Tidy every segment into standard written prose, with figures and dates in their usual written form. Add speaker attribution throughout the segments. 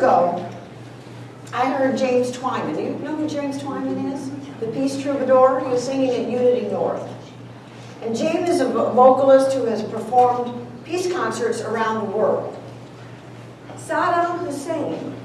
Speaker 1: ago, I heard James Twyman. Do you know who James Twyman is? The Peace Troubadour. He was singing at Unity North. And James is a vocalist who has performed peace concerts around the world. Saddam Hussein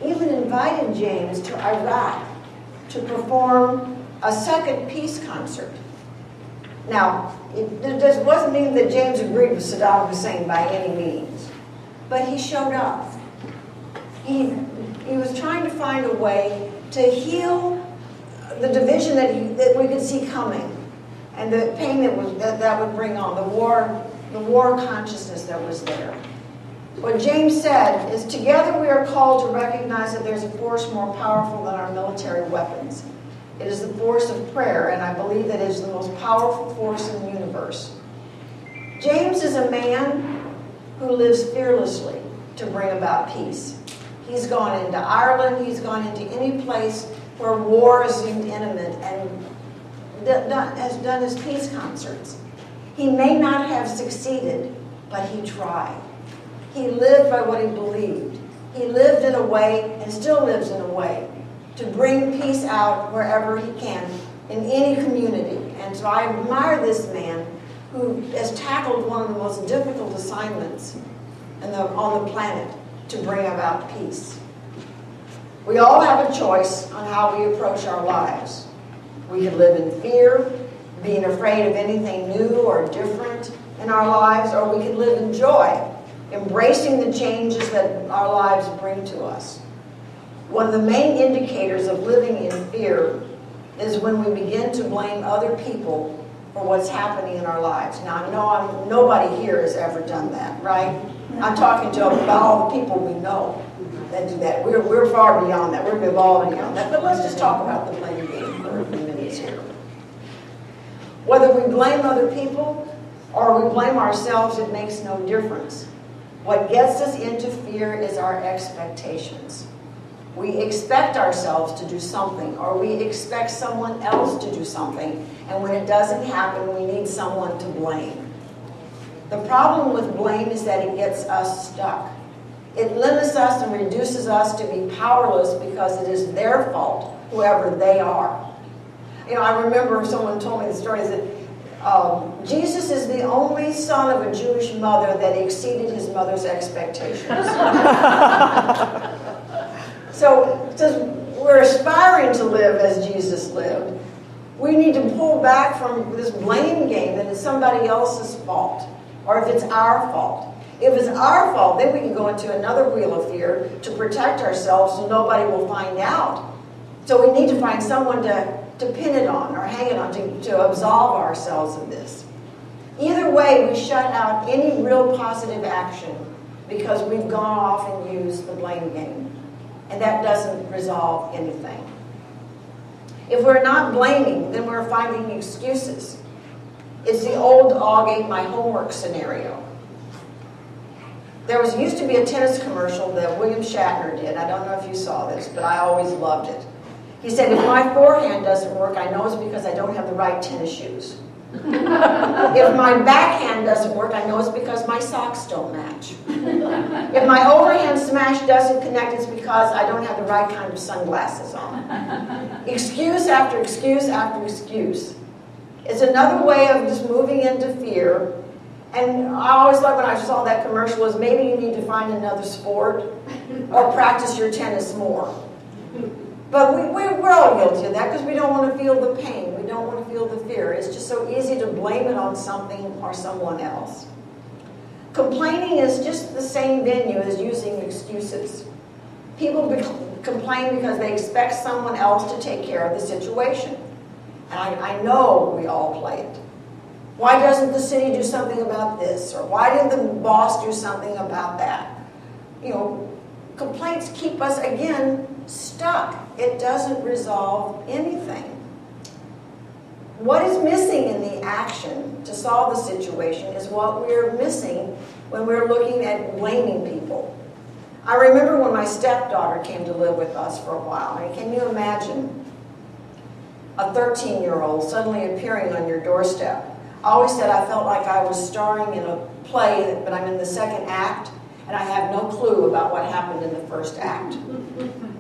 Speaker 1: even invited James to Iraq to perform a second peace concert. Now, it wasn't mean that James agreed with Saddam Hussein by any means, but he showed up. He was trying to find a way to heal the division that we could see coming, and the pain that would bring on, the war consciousness that was there. What James said is, together we are called to recognize that there's a force more powerful than our military weapons. It is the force of prayer, and I believe that it is the most powerful force in the universe. James is a man who lives fearlessly to bring about peace. He's gone into Ireland, he's gone into any place where war is seemed imminent, and has done his peace concerts. He may not have succeeded, but he tried. He lived by what he believed. He lived in a way, and still lives in a way, to bring peace out wherever he can, in any community. And so I admire this man who has tackled one of the most difficult assignments on the planet to bring about peace. We all have a choice on how we approach our lives. We can live in fear, being afraid of anything new or different in our lives, or we can live in joy, embracing the changes that our lives bring to us. One of the main indicators of living in fear is when we begin to blame other people for what's happening in our lives. Now, I know nobody here has ever done that, right? I'm talking about all the people we know that do that. We're far beyond that. We're evolving beyond that. But let's just talk about the blame game for a few minutes here. Whether we blame other people or we blame ourselves, it makes no difference. What gets us into fear is our expectations. We expect ourselves to do something, or we expect someone else to do something, and when it doesn't happen, we need someone to blame. The problem with blame is that it gets us stuck. It limits us and reduces us to be powerless because it is their fault, whoever they are. You know, I remember someone told me the story that Jesus is the only son of a Jewish mother that exceeded his mother's expectations. So, since we're aspiring to live as Jesus lived, we need to pull back from this blame game that it's somebody else's fault, or if it's our fault. If it's our fault, then we can go into another wheel of fear to protect ourselves so nobody will find out. So we need to find someone to pin it on or hang it on, to absolve ourselves of this. Either way, we shut out any real positive action because we've gone off and used the blame game. And that doesn't resolve anything. If we're not blaming, then we're finding excuses. It's the old dog ate my homework scenario. There used to be a tennis commercial that William Shatner did. I don't know if you saw this, but I always loved it. He said, if my forehand doesn't work, I know it's because I don't have the right tennis shoes. If my backhand doesn't work, I know it's because my socks don't match. If my overhand smash doesn't connect, it's because I don't have the right kind of sunglasses on. Excuse after excuse after excuse. It's another way of just moving into fear. And I always thought when I saw that commercial was maybe you need to find another sport or practice your tennis more. But we're all guilty of that because we don't want to feel the pain. We don't want to feel the fear. It's just so easy to blame it on something or someone else. Complaining is just the same venue as using excuses. People complain because they expect someone else to take care of the situation. And I know we all play it. Why doesn't the city do something about this? Or why didn't the boss do something about that? You know, complaints keep us, again, stuck. It doesn't resolve anything. What is missing in the action to solve the situation is what we're missing when we're looking at blaming people. I remember when my stepdaughter came to live with us for a while. I mean, can you imagine a 13-year-old suddenly appearing on your doorstep? I always said I felt like I was starring in a play, but I'm in the second act. and I have no clue about what happened in the first act.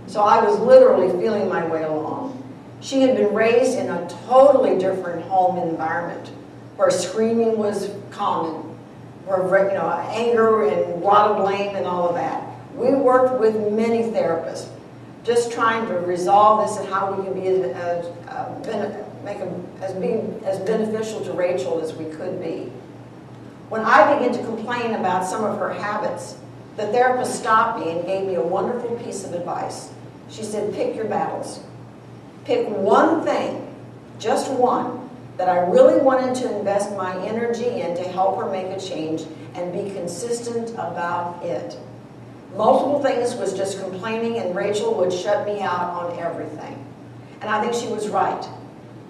Speaker 1: So I was literally feeling my way along. She had been raised in a totally different home environment where screaming was common, where anger and a lot of blame and all of that. We worked with many therapists, just trying to resolve this and how we can be as beneficial to Rachel as we could be. When I began to complain about some of her habits, the therapist stopped me and gave me a wonderful piece of advice. She said, pick your battles. Pick one thing, just one, that I really wanted to invest my energy in to help her make a change and be consistent about it. Multiple things was just complaining, and Rachel would shut me out on everything. And I think she was right.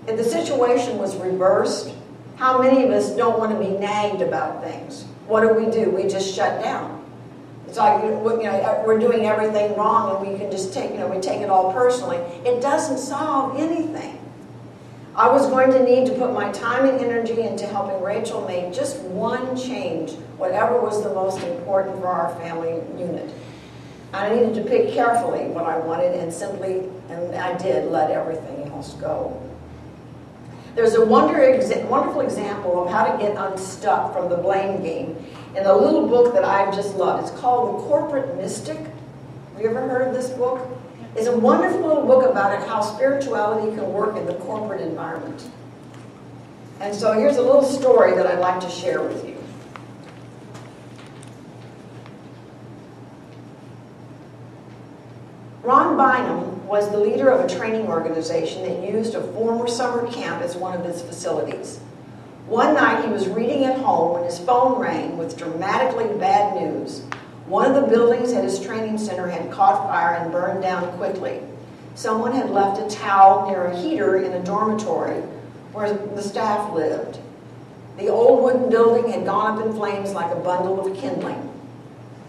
Speaker 1: If the situation was reversed, how many of us don't want to be nagged about things? What do? We just shut down. It's like we're doing everything wrong, and we can just take we take it all personally. It doesn't solve anything. I was going to need to put my time and energy into helping Rachel make just one change, whatever was the most important for our family unit. I needed to pick carefully what I wanted and I did let everything else go. There's a wonderful example of how to get unstuck from the blame game in a little book that I've just loved. It's called The Corporate Mystic. Have you ever heard of this book? It's a wonderful little book about how spirituality can work in the corporate environment. And so here's a little story that I'd like to share with you. Ron Bynum was the leader of a training organization that used a former summer camp as one of its facilities. One night he was reading at home when his phone rang with dramatically bad news. One of the buildings at his training center had caught fire and burned down quickly. Someone had left a towel near a heater in a dormitory where the staff lived. The old wooden building had gone up in flames like a bundle of kindling.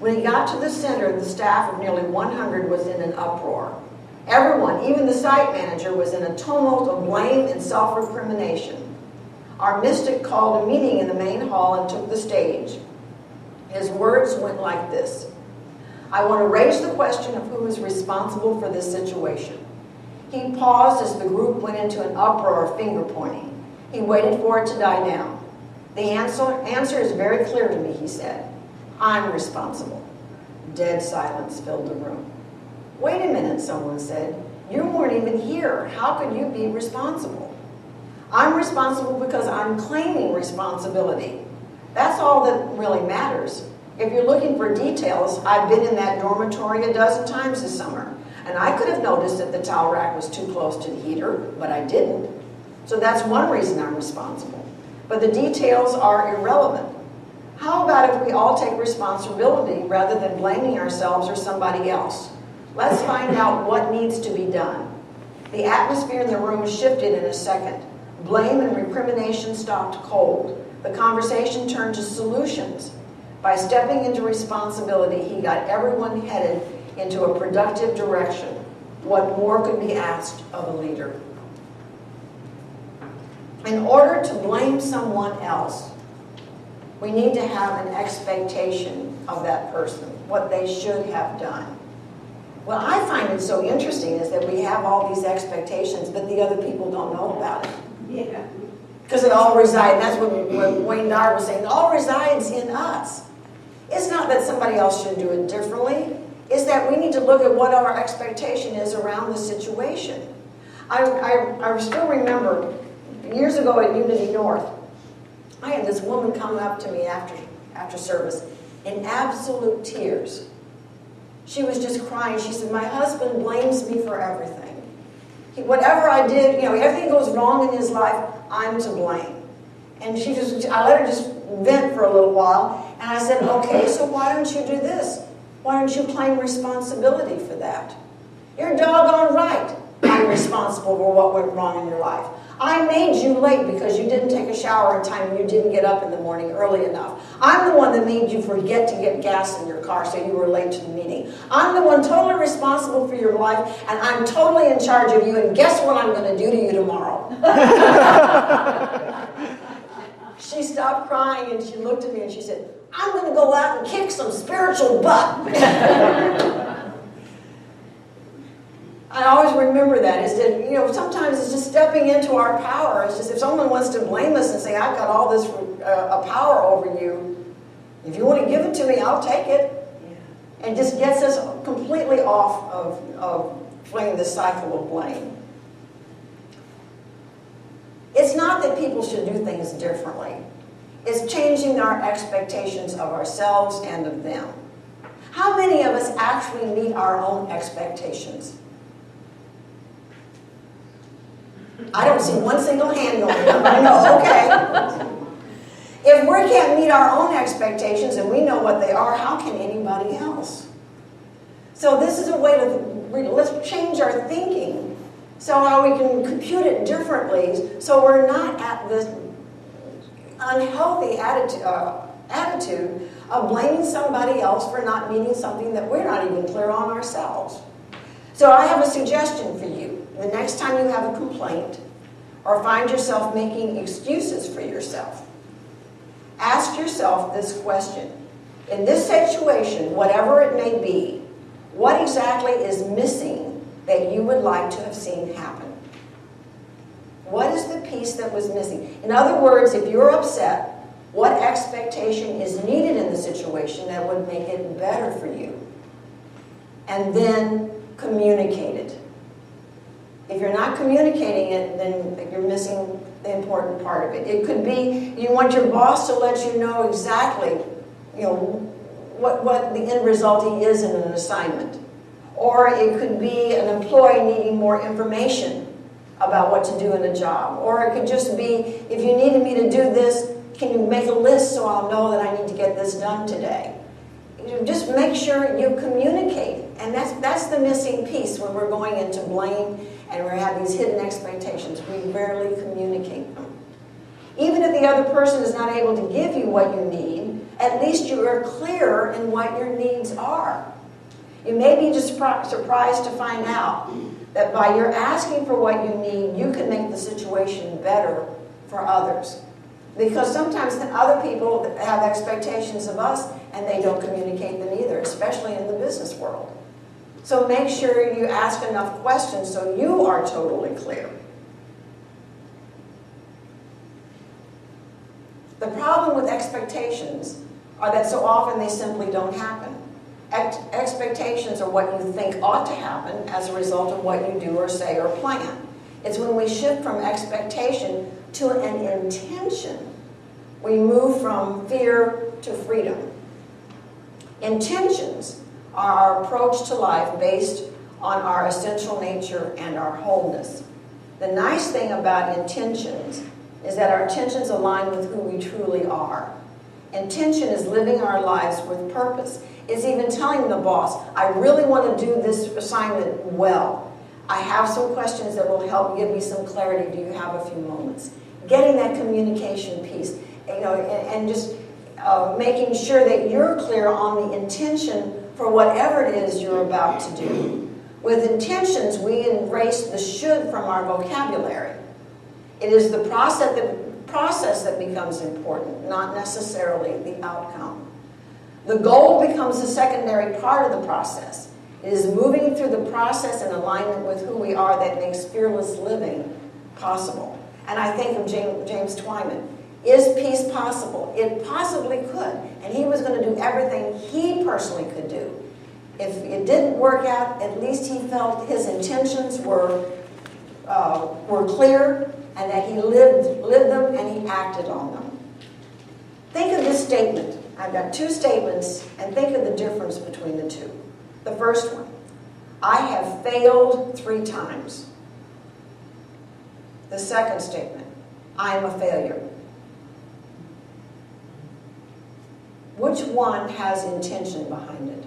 Speaker 1: When he got to the center, the staff of nearly 100 was in an uproar. Everyone, even the site manager, was in a tumult of blame and self-recrimination. Our mystic called a meeting in the main hall and took the stage. His words went like this: I want to raise the question of who is responsible for this situation. He paused as the group went into an uproar of finger-pointing. He waited for it to die down. The answer is very clear to me, he said. I'm responsible. Dead silence filled the room. Wait a minute, someone said. You weren't even here. How could you be responsible? I'm responsible because I'm claiming responsibility. That's all that really matters. If you're looking for details, I've been in that dormitory a dozen times this summer, and I could have noticed that the towel rack was too close to the heater, but I didn't. So that's one reason I'm responsible. But the details are irrelevant. How about if we all take responsibility rather than blaming ourselves or somebody else? Let's find out what needs to be done. The atmosphere in the room shifted in a second. Blame and recrimination stopped cold. The conversation turned to solutions. By stepping into responsibility, he got everyone headed into a productive direction. What more could be asked of a leader? In order to blame someone else, we need to have an expectation of that person, what they should have done. What I find it so interesting is that we have all these expectations, but the other people don't know about it.
Speaker 2: Yeah.
Speaker 1: Because it all resides, that's what Wayne Dyer was saying, it all resides in us. It's not that somebody else should do it differently. It's that we need to look at what our expectation is around the situation. I still remember years ago at Unity North, I had this woman come up to me after service in absolute tears. She was just crying. She said, my husband blames me for everything. Whatever I did, everything goes wrong in his life, I'm to blame. And I let her just vent for a little while, and I said, okay, so why don't you do this? Why don't you claim responsibility for that? You're doggone right. I'm responsible for what went wrong in your life. I made you late because you didn't take a shower in time and you didn't get up in the morning early enough. I'm the one that made you forget to get gas in your car so you were late to the meeting. I'm the one totally responsible for your life, and I'm totally in charge of you, and guess what I'm going to do to you tomorrow? She stopped crying and she looked at me and she said, I'm going to go out and kick some spiritual butt. I always remember that, is that, you know, sometimes it's just stepping into our power. It's just if someone wants to blame us and say, I've got all this power over you, if you want to give it to me, I'll take it. Yeah. And just gets us completely off of playing this cycle of blame. It's not that people should do things differently. It's changing our expectations of ourselves and of them. How many of us actually meet our own expectations? I don't see one single hand going up. I know, okay. If we can't meet our own expectations and we know what they are, how can anybody else? So this is a way to, let's change our thinking so how we can compute it differently so we're not at this unhealthy attitude of blaming somebody else for not meeting something that we're not even clear on ourselves. So I have a suggestion for you. The next time you have a complaint or find yourself making excuses for yourself, ask yourself this question. In this situation, whatever it may be, what exactly is missing that you would like to have seen happen? What is the piece that was missing? In other words, if you're upset, what expectation is needed in the situation that would make it better for you? And then communicate it. If you're not communicating it, then you're missing the important part of it. It could be you want your boss to let you know exactly, you know, what the end result is in an assignment. Or it could be an employee needing more information about what to do in a job. Or it could just be, if you needed me to do this, can you make a list so I'll know that I need to get this done today? Just make sure you communicate. And that's the missing piece when we're going into blame and we have these hidden expectations. We rarely communicate them. Even if the other person is not able to give you what you need, at least you are clear in what your needs are. You may be just surprised to find out that by your asking for what you need, you can make the situation better for others. Because sometimes other people have expectations of us and they don't communicate them either, especially in the business world. So make sure you ask enough questions so you are totally clear. The problem with expectations are that so often they simply don't happen. Expectations are what you think ought to happen as a result of what you do or say or plan. It's when we shift from expectation to an intention, we move from fear to freedom. Intentions are our approach to life based on our essential nature and our wholeness. The nice thing about intentions is that our intentions align with who we truly are. Intention is living our lives with purpose. It's even telling the boss, I really want to do this assignment well. I have some questions that will help give me some clarity. Do you have a few moments? Getting that communication piece, you know, and just making sure that you're clear on the intention for whatever it is you're about to do. With intentions, we erase the should from our vocabulary. It is the process that becomes important, not necessarily the outcome. The goal becomes a secondary part of the process. It is moving through the process in alignment with who we are that makes fearless living possible. And I think of James Twyman. Is peace possible? It possibly could. And he was going to do everything he personally could do. If it didn't work out, at least he felt his intentions were clear and that he lived them and he acted on them. Think of this statement. I've got two statements, and think of the difference between the two. The first one, I have failed 3 times. The second statement, I am a failure. Which one has intention behind it?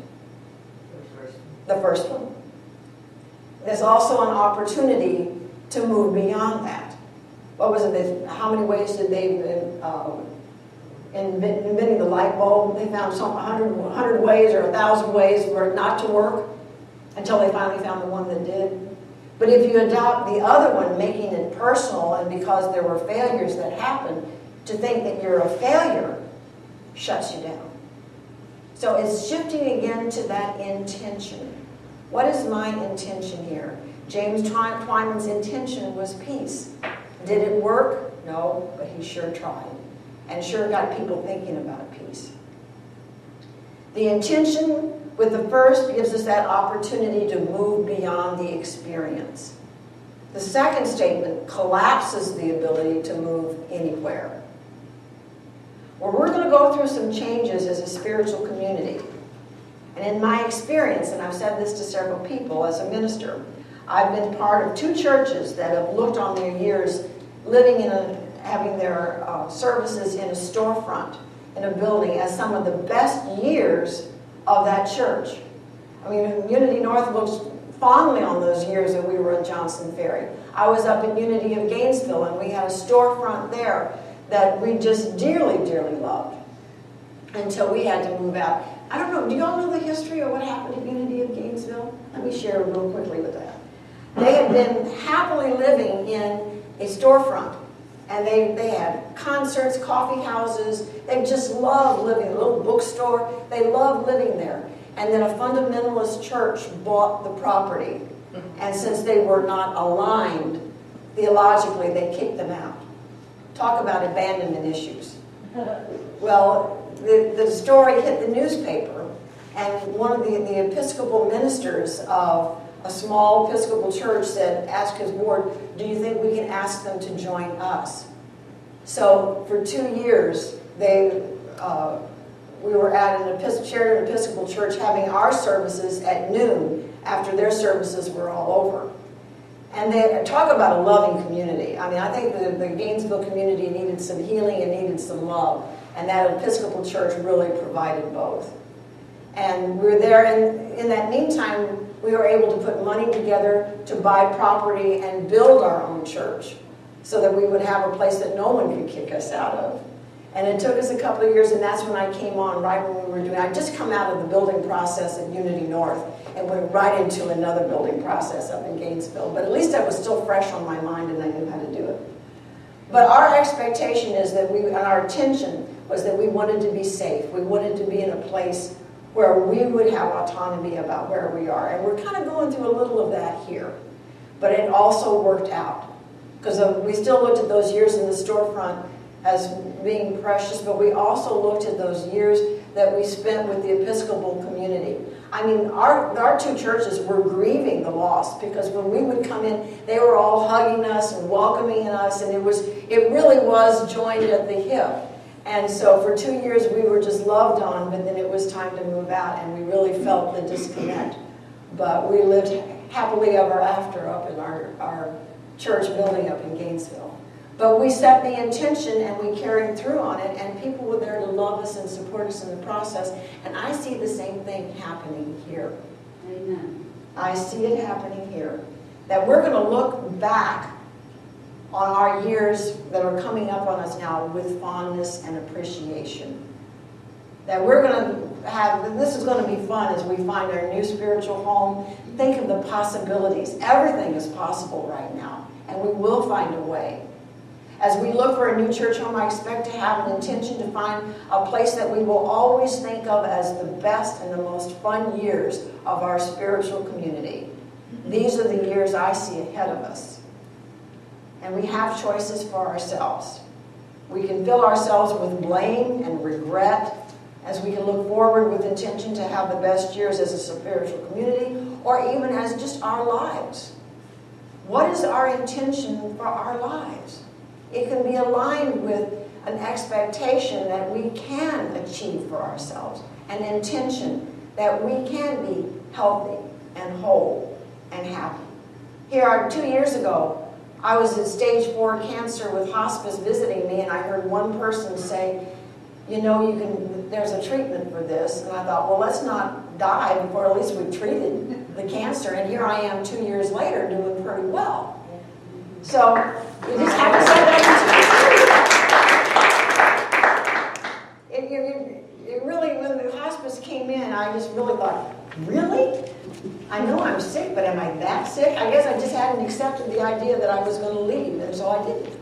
Speaker 1: The first one. There's also an opportunity to move beyond that. What was it? How many ways did they inventing the light bulb? They found 100 ways or 1,000 ways for it not to work until they finally found the one that did. But if you adopt the other one, making it personal, and because there were failures that happened, To think that you're a failure shuts you down. So it's shifting again to that intention. What is my intention here? James Twyman's intention was peace. Did it work? No, but he sure tried. And sure got people thinking about peace. The intention with the first gives us that opportunity to move beyond the experience. The second statement collapses the ability to move anywhere. Well, we're going to go through some changes as a spiritual community. And in my experience, and I've said this to several people as a minister, I've been part of 2 churches that have looked on their years living having their services in a storefront, in a building, as some of the best years of that church. I mean, Unity North looks fondly on those years that we were at Johnson Ferry. I was up at Unity of Gainesville, and we had a storefront there that we just dearly, dearly loved until we had to move out. I don't know, do you all know the history of what happened at Unity of Gainesville? Let me share real quickly with that. They had been happily living in a storefront, and they had concerts, coffee houses. They just loved living, a little bookstore. They loved living there. And then a fundamentalist church bought the property. And since they were not aligned theologically, they kicked them out. Talk about abandonment issues. Well, the story hit the newspaper, and one of the Episcopal ministers of a small Episcopal church asked his board, do you think we can ask them to join us? So for 2 years, we were at an shared Episcopal church having our services at noon after their services were all over. And they talk about a loving community. I mean, I think the Gainesville community needed some healing and needed some love. And that Episcopal church really provided both. And we were there, and in that meantime, we were able to put money together to buy property and build our own church so that we would have a place that no one could kick us out of. And it took us a couple of years, and that's when I came on, right when we were doing, I'd just come out of the building process at Unity North and went right into another building process up in Gainesville. But at least that was still fresh on my mind, and I knew how to do it. But our expectation is that and our intention was that we wanted to be safe. We wanted to be in a place where we would have autonomy about where we are. And we're kind of going through a little of that here. But it also worked out. Because we still looked at those years in the storefront as being precious, but we also looked at those years that we spent with the Episcopal community. I mean, our 2 churches were grieving the loss, because when we would come in, they were all hugging us and welcoming us, and it really was joined at the hip. And so for 2 years we were just loved on, but then it was time to move out, and we really felt the disconnect. But we lived happily ever after up in our church building up in Gainesville. But we set the intention, and we carried through on it, and people were there to love us and support us in the process. And I see the same thing happening here.
Speaker 2: Amen.
Speaker 1: I see it happening here. That we're going to look back on our years that are coming up on us now with fondness and appreciation. That we're going to have, this is going to be fun as we find our new spiritual home. Think of the possibilities. Everything is possible right now, and we will find a way. As we look for a new church home, I expect to have an intention to find a place that we will always think of as the best and the most fun years of our spiritual community. These are the years I see ahead of us. And we have choices for ourselves. We can fill ourselves with blame and regret, as we can look forward with intention to have the best years as a spiritual community, or even as just our lives. What is our intention for our lives? It can be aligned with an expectation that we can achieve for ourselves, an intention that we can be healthy and whole and happy. Here, 2 years ago, I was at stage 4 cancer with hospice visiting me, and I heard one person say, you know, there's a treatment for this. And I thought, well, let's not die before at least we've treated the cancer. And here I am 2 years later doing pretty well. So you just have to say that. It really, when the hospice came in, I just really thought, really? I know I'm sick, but am I that sick? I guess I just hadn't accepted the idea that I was going to leave, and so I didn't.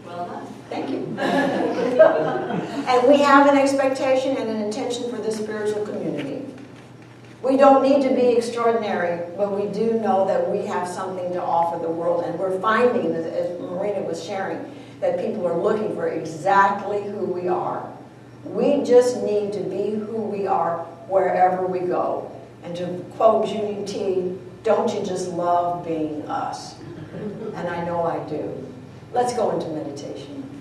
Speaker 2: Well done.
Speaker 1: Thank you. And we have an expectation and an intention for this spiritual community. We don't need to be extraordinary, but we do know that we have something to offer the world. And we're finding, as Marina was sharing, that people are looking for exactly who we are. We just need to be who we are wherever we go. And to quote Judy T, don't you just love being us? And I know I do. Let's go into meditation.